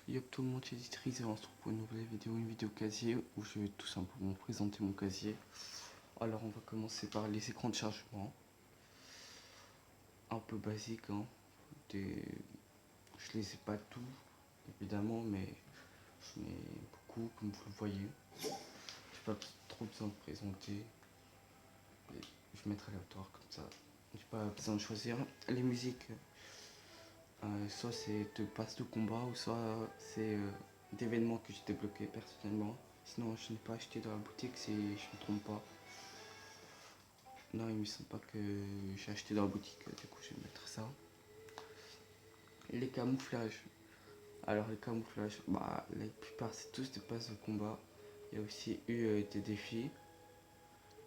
Yop tout le monde, c'est Distriz et on se retrouve pour une nouvelle vidéo, une vidéo casier où je vais tout simplement présenter mon casier. Alors on va commencer par les écrans de chargement. Un peu basique, hein. Je les ai pas tous, évidemment, mais je mets beaucoup, comme vous le voyez. J'ai pas trop besoin de présenter. Je mettrai aléatoire comme ça. J'ai pas besoin de choisir. Les musiques, soit c'est de passe de combat ou soit c'est d'événements que j'ai débloqués personnellement. Sinon je n'ai pas acheté dans la boutique si je ne me trompe pas. Non, il me semble pas que j'ai acheté dans la boutique, du coup je vais mettre ça. Les camouflages. Alors les camouflages, bah la plupart c'est tous des passes de combat. Il y a aussi eu des défis.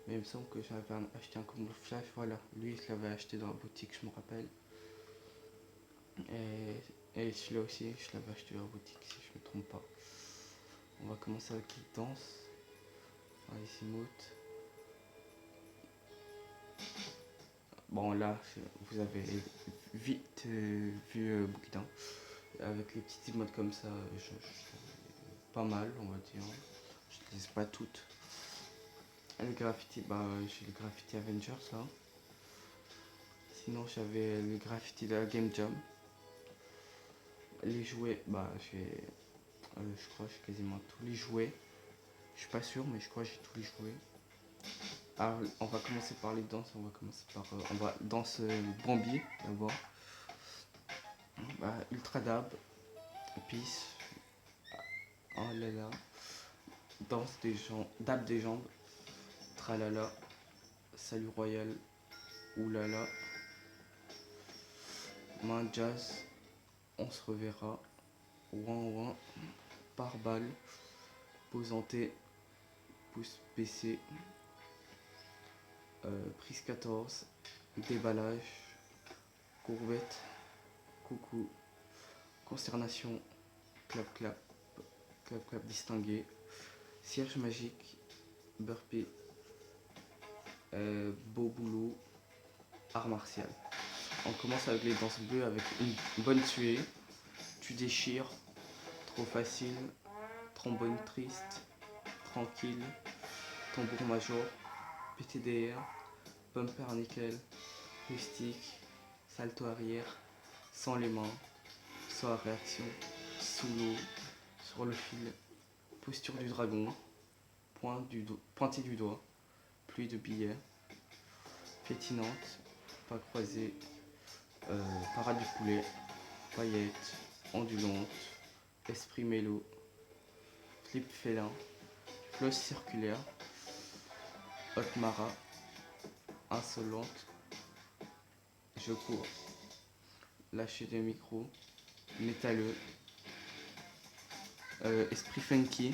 Mais il me semble que j'avais acheté un camouflage, voilà. Lui je l'avais acheté dans la boutique, je me rappelle. Et celui-là aussi, je l'avais acheté dans la boutique si je me trompe pas. On va commencer avec les danses. Les emotes. Bon là, vous avez vite vu Bouquin. Avec les petites emotes comme ça, pas mal on va dire. Je ne les ai pas toutes. Le graffiti, bah j'ai le graffiti Avengers là. Sinon j'avais le graffiti de la Game Jam. Les jouets, bah je crois que j'ai quasiment tous les jouets. Je suis pas sûr mais je crois que j'ai tous les jouets. Alors on va commencer par les danses, on va commencer par on va danse Bambi d'abord. Bah, Ultra Dab, Peace, oh là là, danse des jambes, dab des jambes, tralala, salut royal, oulala, main jazz, on se reverra, ouin ouin, par balle, posanté, pouce baissé, prise 14, déballage, courbette, coucou, consternation, clap clap, clap clap distingué, cierge magique, burpee, beau boulot, art martial. On commence avec les danses bleues avec une bonne tuée, tu déchires, trop facile, trombone triste, tranquille, tambour major, PTDR, bumper nickel, rustique, salto arrière, sans les mains, sans réaction, sous l'eau, sur le fil, posture du dragon, pointé du doigt, pluie de billets, pétinante, pas croisé, parade du poulet, paillettes, ondulante, esprit mélo, flip félin, flosse circulaire, haute mara, insolente, je cours, lâcher des micros, métalleux, esprit funky,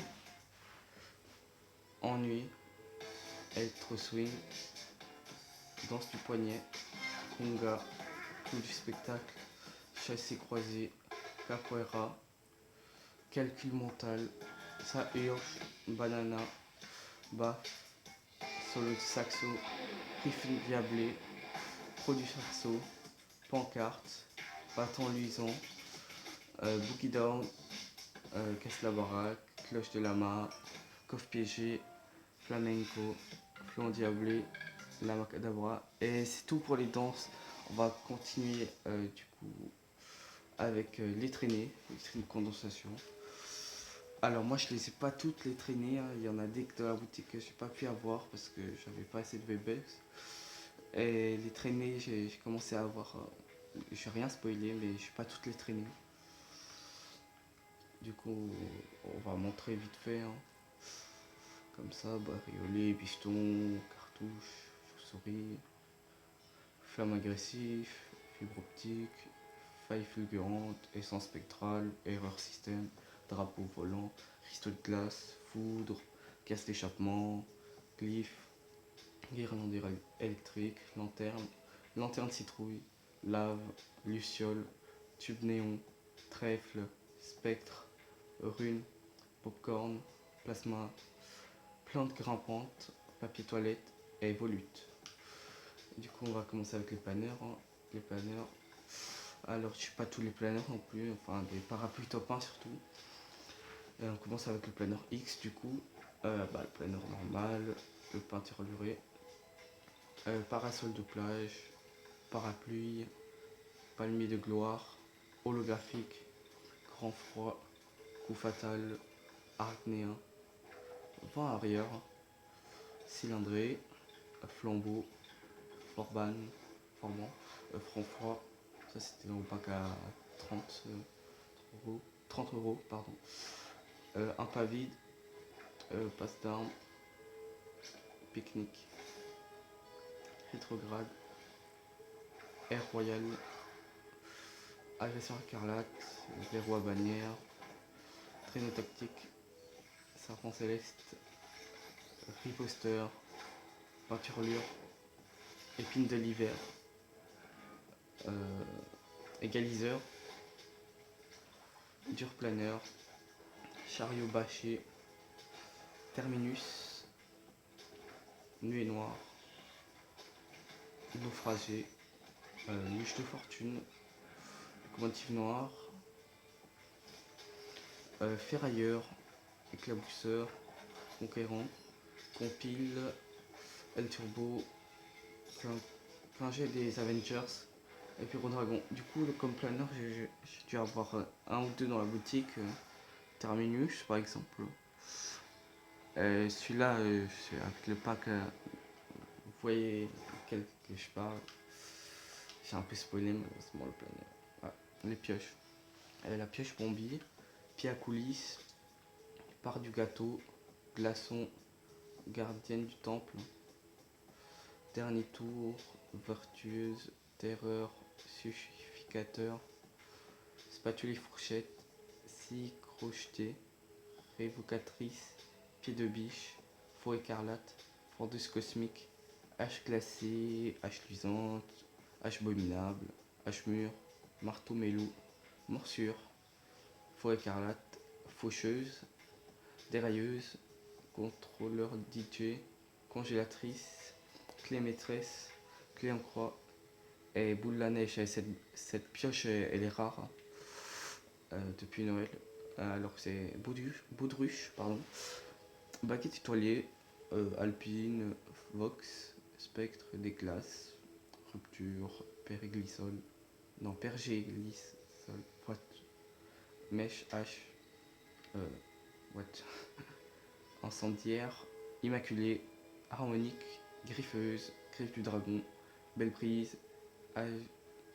ennui, électro swing, danse du poignet, conga, clou du spectacle, chassé croisé, capoeira, calcul mental, ça urge, banana, baf, solo de saxo, riffing diablé, pro du saxo, pancarte, bâton luisant, boogie down, casse la baraque, cloche de lama, coffre piégé, flamenco, flon diablé, la macadabra. Et c'est tout pour les danses. On va continuer du coup avec les traînées de condensation. Alors moi je les ai pas toutes les traînées, hein. Il y en a des que dans la boutique que j'ai pas pu avoir parce que j'avais pas assez de VBS. Et les traînées j'ai commencé à avoir, je vais rien spoiler mais j'ai pas toutes les traînées. Du coup on va montrer vite fait, hein. Comme ça, bariolé, piston, cartouche, chauve-souris, flamme agressive, fibre optique, faille fulgurante, essence spectrale, erreur système, drapeau volant, cristaux de glace, foudre, casse d'échappement, glyphe, guirlande électrique, lanterne, lanterne citrouille, lave, luciole, tube néon, trèfle, spectre, rune, popcorn, plasma, plante grimpante, papier toilette et volute. Du coup on va commencer avec les panneurs, hein. Les panneurs, Alors, je suis pas tous les planeurs non plus, enfin des parapluies top 1 surtout. Et on commence avec le planeur X du coup. Le planeur normal, le peinture luré, parasol de plage, parapluie, palmier de gloire, holographique, grand froid, coup fatal, arachnéen, vent arrière, cylindré, flambeau, forban, formant, franc froid. Ça c'était dans le pack à 30 euros. 30 euros, pardon. Un pas vide, passe d'armes, pique-nique, rétrograde, air royal, agression écarlate, verrou à bannière, traîneau tactique, serpent céleste, riposter, peinturlure, épine de l'hiver, euh, égaliseur, dur planeur, chariot bâché, terminus, nuée noire, naufragé, niche de fortune, locomotive noire, ferrailleur, éclabousseur, conquérant, compile, El Turbo, quand j'ai des Avengers et puis Dragon. Du coup, comme planeur, j'ai dû avoir un ou deux dans la boutique. Terminus, par exemple. Celui-là, avec le pack, vous voyez quel que je parle. J'ai un peu spoilé, malheureusement, le planeur. Ouais, les pioches. La pioche bombie, pied à coulisses, part du gâteau, glaçon, gardienne du temple, dernier tour, vertueuse, terreur, suicificateur, spatule et fourchette, scie crochetée, révocatrice, pied de biche, faux écarlate, fondeuse cosmique, hache glacée, hache luisante, hache abominable, hache mûre, marteau mélou, morsure, faux écarlate, faucheuse, dérailleuse, contrôleur DJ, congélatrice, clé maîtresse, clé en croix et boule la neige. Cette pioche, elle est rare depuis Noël. Alors c'est Baudruche, pardon. Baguette étoilée, alpine, vox, spectre, des glaces, rupture, périglycol, non, pergélisol, what, mèche, hache, what, incendiaire, immaculée, harmonique, griffeuse, griffe du dragon, belle prise,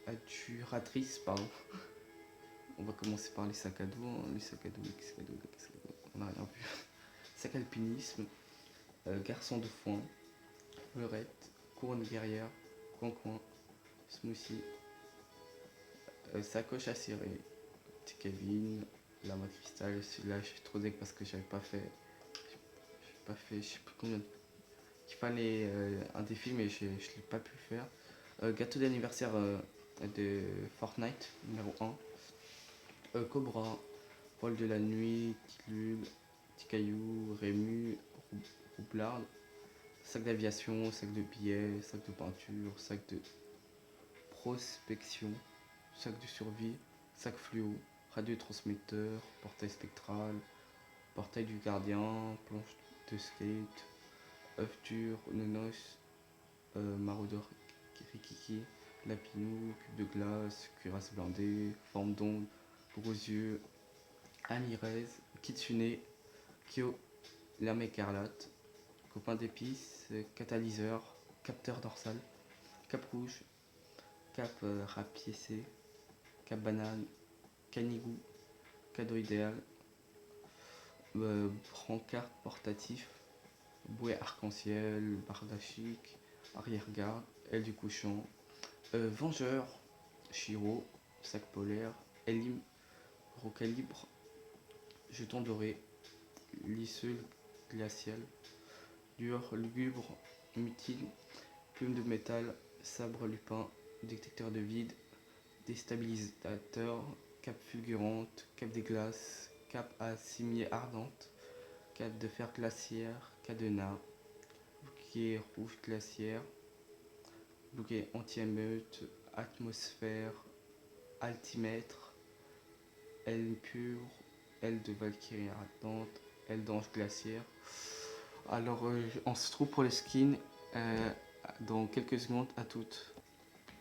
adjuratrice, pardon. On va commencer par les sacs à dos, les sacs à dos, on n'a rien vu. Sac alpinisme, garçon de foin, fleurette, couronne guerrière, coin-coin, smoothie, sacoche à cirer, petit Kevin, lama cristal. Celui-là, je suis trop deg parce que j'avais pas fait. Je sais plus combien. Il fallait un défi, mais je l'ai pas pu faire. Gâteau d'anniversaire de Fortnite, numéro 1. Cobra, Vol de la nuit, Tilul, Petit Caillou, Rému, Roublard, sac d'aviation, sac de billets, sac de peinture, sac de prospection, sac de survie, sac fluo, radiotransmetteur, portail spectral, portail du gardien, planche de skate, œuf dur, nonos, maraudeur rikiki, lapinou, cube de glace, cuirasse blindée, forme d'onde, gros yeux, Anirez, Kitsune, Kyo, lame écarlate, copain d'épices, catalyseur, capteur dorsal, cap rouge, cap rapiécé, cap banane, canigou, cadeau idéal, brancard portatif, bouée arc-en-ciel, bardachique, arrière-garde, aile du cochon, vengeur, Chiro, sac polaire, Elim, gros calibre, jeton doré, lisseul glacial, lueur lugubre, mutile, plume de métal, sabre lupin, détecteur de vide, déstabilisateur, cape fulgurante, cape des glaces, cape à cimier ardente, cape de fer glaciaire, cadenas, bouquet rouge glaciaire, bouquet anti-émeute, atmosphère, Altimètre, aile pure, aile de Valkyrie ardente, aile d'ange glaciaire. Alors on se retrouve pour les skins dans quelques secondes à toutes.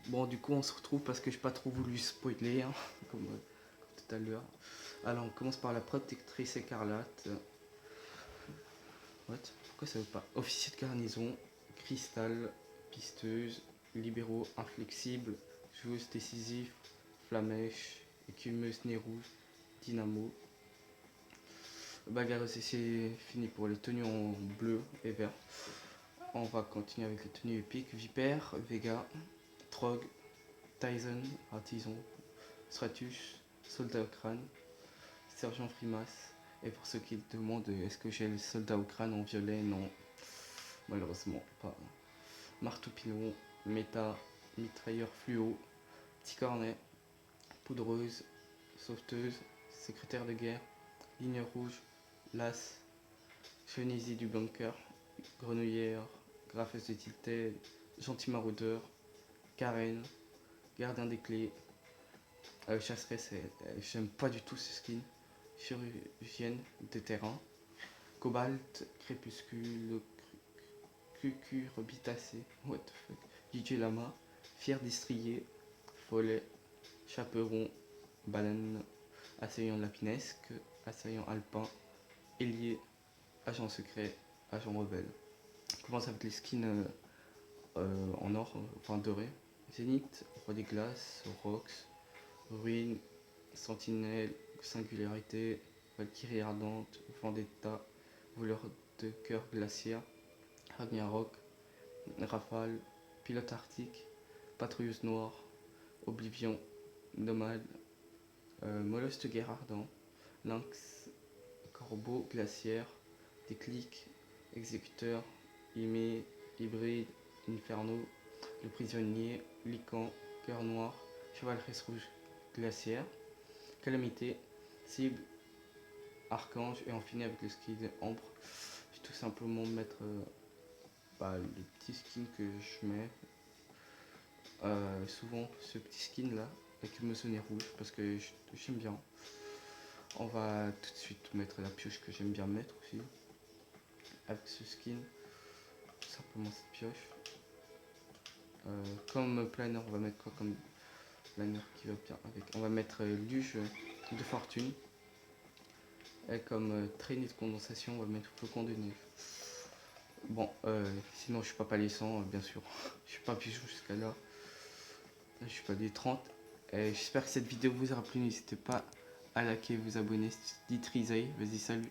Bon du coup on se retrouve parce que j'ai pas trop voulu spoiler hein, comme tout à l'heure. Alors on commence par la protectrice écarlate. What? Pourquoi ça veut pas? Officier de garnison, cristal, pisteuse, libéraux, inflexible, joueuse décisive, flamèche, écumeuse nez rouge, dynamo. Bagarreuse, c'est fini pour les tenues en bleu et vert. On va continuer avec les tenues épiques. Vipère, Vega, Trog, Tyson, Artisan, Stratus, Soldat au crâne, Sergent Frimas. Et pour ceux qui demandent est-ce que j'ai le soldat au crâne en violet, non, malheureusement pas. Marteau pilon, méta, mitrailleur fluo, petit cornet, poudreuse, sauveteuse, secrétaire de guerre, ligne rouge, las, chenisie du bunker, grenouillère, graffeuse de tilted, gentil maraudeur, Karen, gardien des clés, chasseresse, j'aime pas du tout ce skin, chirurgienne de terrain, cobalt, crépuscule, cucurbitacé, what the fuck, DJ Lama, fier destrier, follet, chaperon, banane, assaillant lapinesque, assaillant alpin, ailier, agent secret, agent rebelle. On commence avec les skins en or, enfin doré. Zénith, roi des glaces, Rox, ruine, sentinelle, singularité, Valkyrie ardente, vendetta, voleur de cœur glaciaire, Ragnarok, rafale, pilote arctique, patrouilleuse noire, oblivion, nomade, molosse de guerre ardent, lynx, corbeau glaciaire, déclic, exécuteur, hybride, inferno, le prisonnier, lican, cœur noir, chevaleresse rouge glaciaire, calamité, cible, archange, et on finit avec le skin ambre. Je vais tout simplement mettre le petit skin que je mets souvent, ce petit skin là avec le meçonnet rouge parce que j'aime bien. On va tout de suite mettre la pioche que j'aime bien mettre aussi avec ce skin, tout simplement cette pioche. Comme planner, on va mettre quoi comme planner qui va bien avec? On va mettre luge de fortune. Et comme traînée de condensation, on va mettre flocon de neige. Bon, sinon je suis pas palissant, bien sûr. Je suis pas pigeon jusqu'à là. Je suis pas des 30. J'espère que cette vidéo vous aura plu. N'hésitez pas à liker, vous abonner. Dites Rizaï, vas-y, salut.